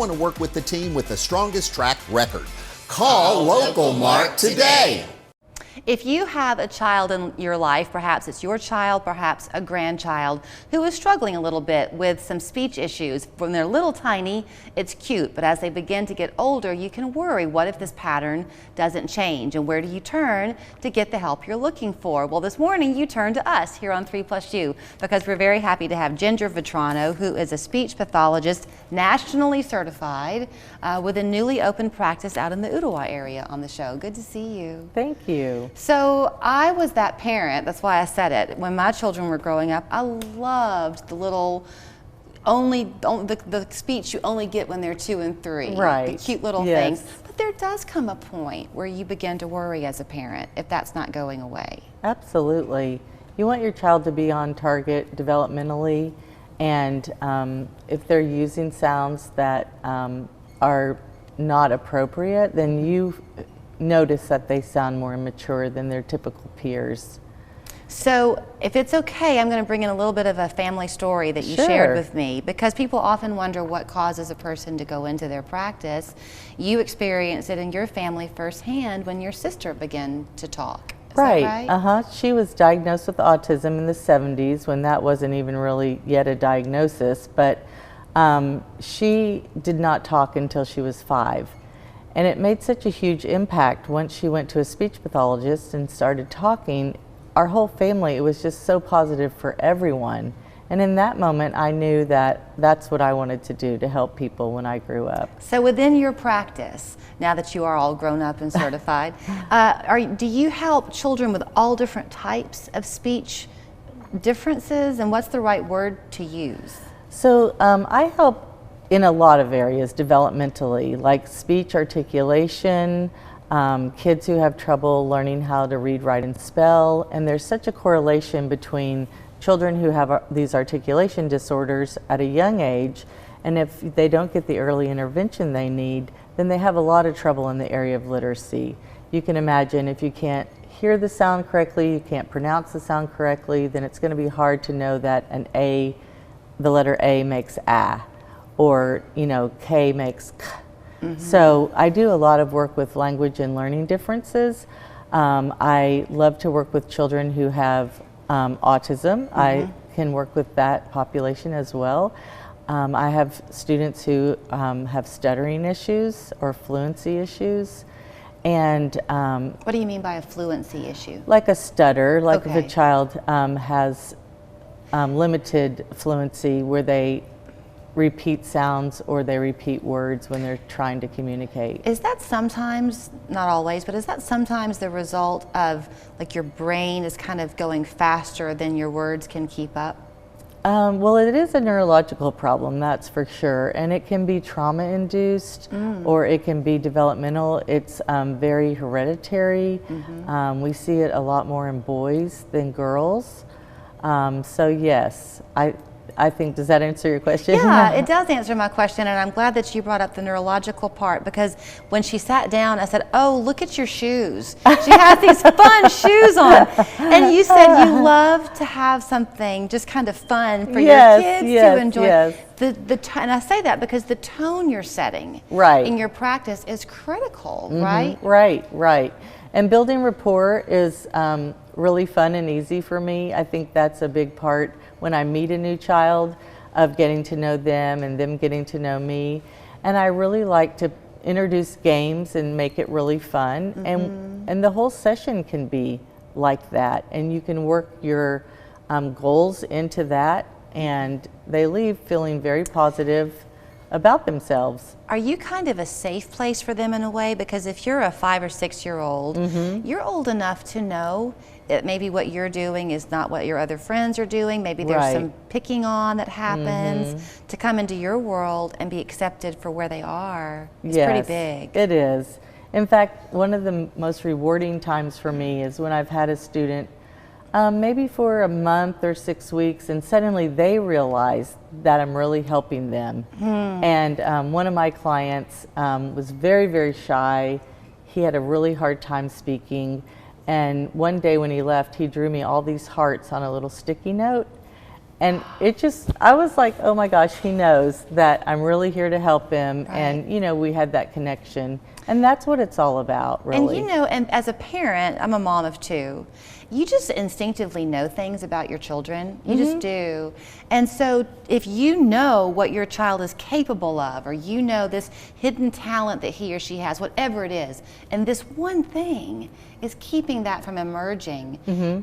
Want to work with the team with the strongest track record. Call Local Mart today. If you have a child in your life, perhaps it's your child, perhaps a grandchild, who is struggling a little bit with some speech issues, when they're little tiny, it's cute, but as they begin to get older, you can worry, what if this pattern doesn't change? And where do you turn to get the help you're looking for? Well, this morning you turn to us here on 3+U, because we're very happy to have Ginger Vetrano, who is a speech pathologist, nationally certified, with a newly opened practice out in the Ooltewah area on the show. Good to see you. Thank you. So I was that parent, that's why I said it. When my children were growing up, I loved the little, the speech you only get when they're 2 and 3. Right. The cute little Yes. things. But there does come a point where you begin to worry as a parent if that's not going away. Absolutely. You want your child to be on target developmentally, and if they're using sounds that are not appropriate, then you notice that they sound more immature than their typical peers. So if it's okay, I'm going to bring in a little bit of a family story that you shared with me, because people often wonder what causes a person to go into their practice. You experienced it in your family firsthand when your sister began to talk. Is that right? She was diagnosed with autism in the 70s, when that wasn't even really yet a diagnosis, but she did not talk until she was 5. And it made such a huge impact once she went to a speech pathologist and started talking. Our whole family, it was just so positive for everyone. And in that moment, I knew that that's what I wanted to do, to help people when I grew up. So within your practice, now that you are all grown up and certified, do you help children with all different types of speech differences? And what's the right word to use? So I help in a lot of areas developmentally, like speech articulation, kids who have trouble learning how to read, write, and spell. And there's such a correlation between children who have these articulation disorders at a young age, and if they don't get the early intervention they need, then they have a lot of trouble in the area of literacy. You can imagine if you can't hear the sound correctly, you can't pronounce the sound correctly, then it's going to be hard to know that an A, the letter A makes A, or K makes K. Mm-hmm. So I do a lot of work with language and learning differences. I love to work with children who have autism. Mm-hmm. I can work with that population as well. I have students who have stuttering issues or fluency issues. And what do you mean by a fluency issue? Like a stutter, like if a child has limited fluency, where they repeat sounds or they repeat words when they're trying to communicate. Is that sometimes, not always, but is that sometimes the result of, like, your brain is kind of going faster than your words can keep up? Well, it is a neurological problem, that's for sure, and it can be trauma-induced or it can be developmental. It's very hereditary. Mm-hmm. We see it a lot more in boys than girls. So yes, I think, does that answer your question? Yeah, it does answer my question, and I'm glad that you brought up the neurological part, because when she sat down, I said, oh, look at your shoes. She has these fun shoes on. And you said you love to have something just kind of fun for your kids to enjoy. Yes. And I say that because the tone you're setting in your practice is critical, right? Right. And building rapport is really fun and easy for me. I think that's a big part when I meet a new child, of getting to know them and them getting to know me. And I really like to introduce games and make it really fun. Mm-hmm. And the whole session can be like that. And you can work your goals into that, and they leave feeling very positive about themselves. Are you kind of a safe place for them in a way? Because if you're a 5 or 6 year old, you're old enough to know that maybe what you're doing is not what your other friends are doing. Maybe there's some picking on that happens. To come into your world and be accepted for where they are is pretty big. It is. In fact, one of the most rewarding times for me is when I've had a student maybe for a month or 6 weeks, and suddenly they realize that I'm really helping them. And one of my clients was very, very shy. He had a really hard time speaking, and one day when he left, he drew me all these hearts on a little sticky note, And I was like, oh my gosh, he knows that I'm really here to help him. Right. And, you know, we had that connection. And that's what it's all about, really. And you know, and as a parent, I'm a mom of 2. You just instinctively know things about your children. You just do. And so if you know what your child is capable of, or you know this hidden talent that he or she has, whatever it is, and this one thing is keeping that from emerging,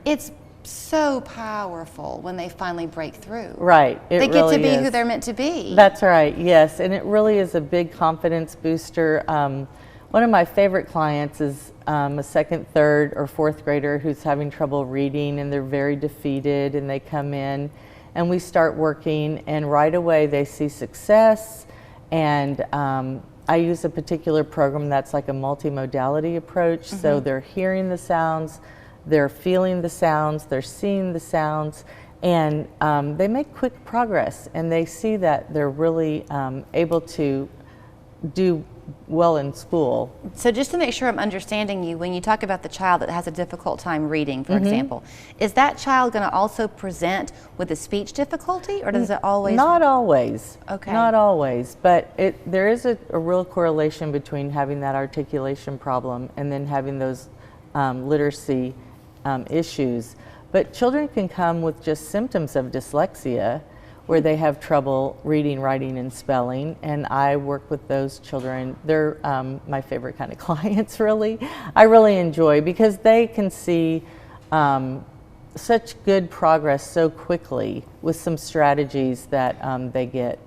it's so powerful when they finally break through. Right. They get to be who they're meant to be. That's right, yes. And it really is a big confidence booster. One of my favorite clients is a second, third, or fourth grader who's having trouble reading, and they're very defeated, and they come in and we start working, and right away they see success. And I use a particular program that's like a multimodality approach. So they're hearing the sounds, they're feeling the sounds, they're seeing the sounds, and they make quick progress, and they see that they're really able to do well in school. So just to make sure I'm understanding you, when you talk about the child that has a difficult time reading, for example, is that child going to also present with a speech difficulty, or does it always? Not always. Okay. Not always, but there is a real correlation between having that articulation problem and then having those literacy issues. But children can come with just symptoms of dyslexia, where they have trouble reading, writing, and spelling, and I work with those children. They're my favorite kind of clients, really. I really enjoy, because they can see such good progress so quickly with some strategies that they get.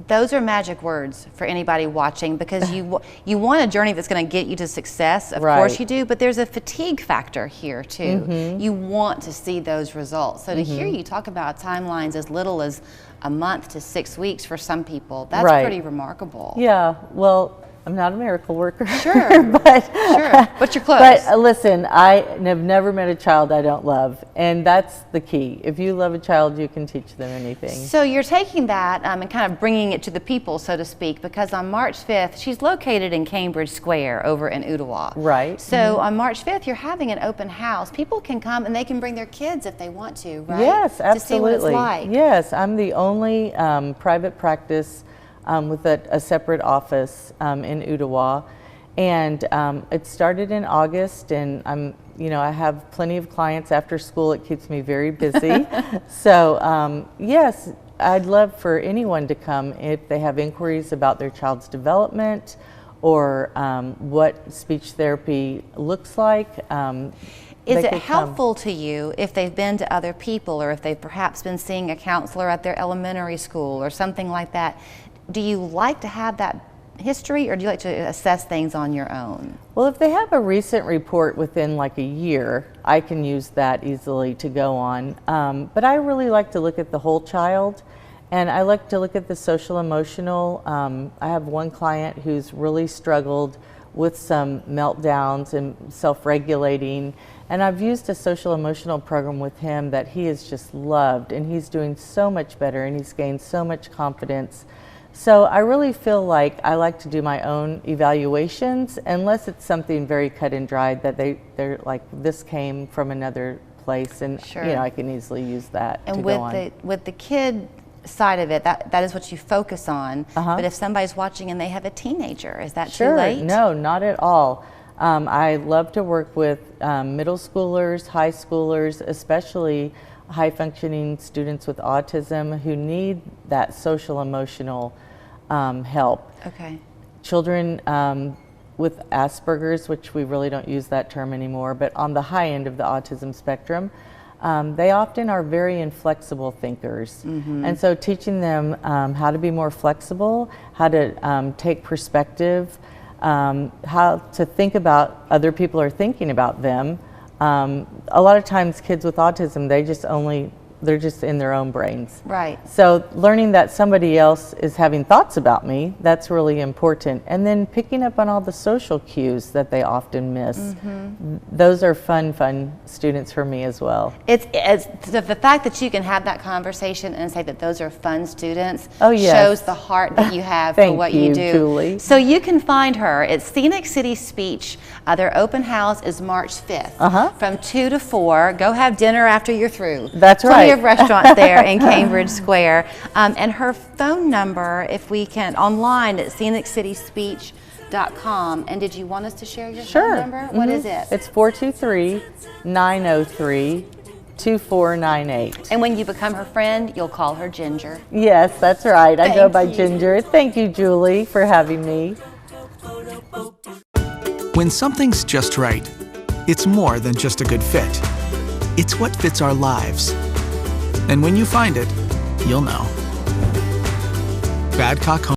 Those are magic words for anybody watching, because you want a journey that's going to get you to success. Of course you do, but there's a fatigue factor here too. You want to see those results. So to hear you talk about timelines as little as a month to 6 weeks for some people, that's pretty remarkable. Yeah, well, I'm not a miracle worker. Sure, but you're close. But listen, I have never met a child I don't love, and that's the key. If you love a child, you can teach them anything. So you're taking that and kind of bringing it to the people, so to speak, because on March 5th, she's located in Cambridge Square over in Ooltewah. Right. So on March 5th, you're having an open house. People can come and they can bring their kids if they want to, right? Yes, absolutely. To see what it's like. Yes, I'm the only private practice with a separate office in Ooltewah, and it started in August, and I have plenty of clients after school. It keeps me very busy. So yes, I'd love for anyone to come if they have inquiries about their child's development, or what speech therapy looks like. Is it helpful to you if they've been to other people, or if they've perhaps been seeing a counselor at their elementary school or something like that? Do you like to have that history, or do you like to assess things on your own? Well, if they have a recent report within like a year, I can use that easily to go on. But I really like to look at the whole child, and I like to look at the social emotional. I have one client who's really struggled with some meltdowns and self-regulating, and I've used a social emotional program with him that he has just loved, and he's doing so much better, and he's gained so much confidence. So I really feel like I like to do my own evaluations, unless it's something very cut and dried that they're like, this came from another place, and I can easily use that. And to go on. with the kid side of it, that is what you focus on. But if somebody's watching and they have a teenager, is that too late? No, not at all. I love to work with middle schoolers, high schoolers, especially high-functioning students with autism who need that social emotional help. Okay. Children with Asperger's, which we really don't use that term anymore, but on the high end of the autism spectrum, they often are very inflexible thinkers. And so teaching them how to be more flexible, how to take perspective, how to think about other people are thinking about them. A lot of times kids with autism, they're just in their own brains. Right. So learning that somebody else is having thoughts about me, that's really important. And then picking up on all the social cues that they often miss. Those are fun students for me as well. It's the fact that you can have that conversation and say that those are fun students yes. shows the heart that you have for what you do. Julie. So you can find her at Scenic City Speech. Their open house is March 5th from 2 to 4. Go have dinner after you're through. That's right. plenty of restaurants there in Cambridge Square. And her phone number, if we can, online at scenicityspeech.com. And did you want us to share your phone number? What is it? It's 423-903-2498. And when you become her friend, you'll call her Ginger. Yes, that's right. I go by you. Ginger. Thank you, Julie, for having me. When something's just right, it's more than just a good fit. It's what fits our lives. And when you find it, you'll know. Badcock Home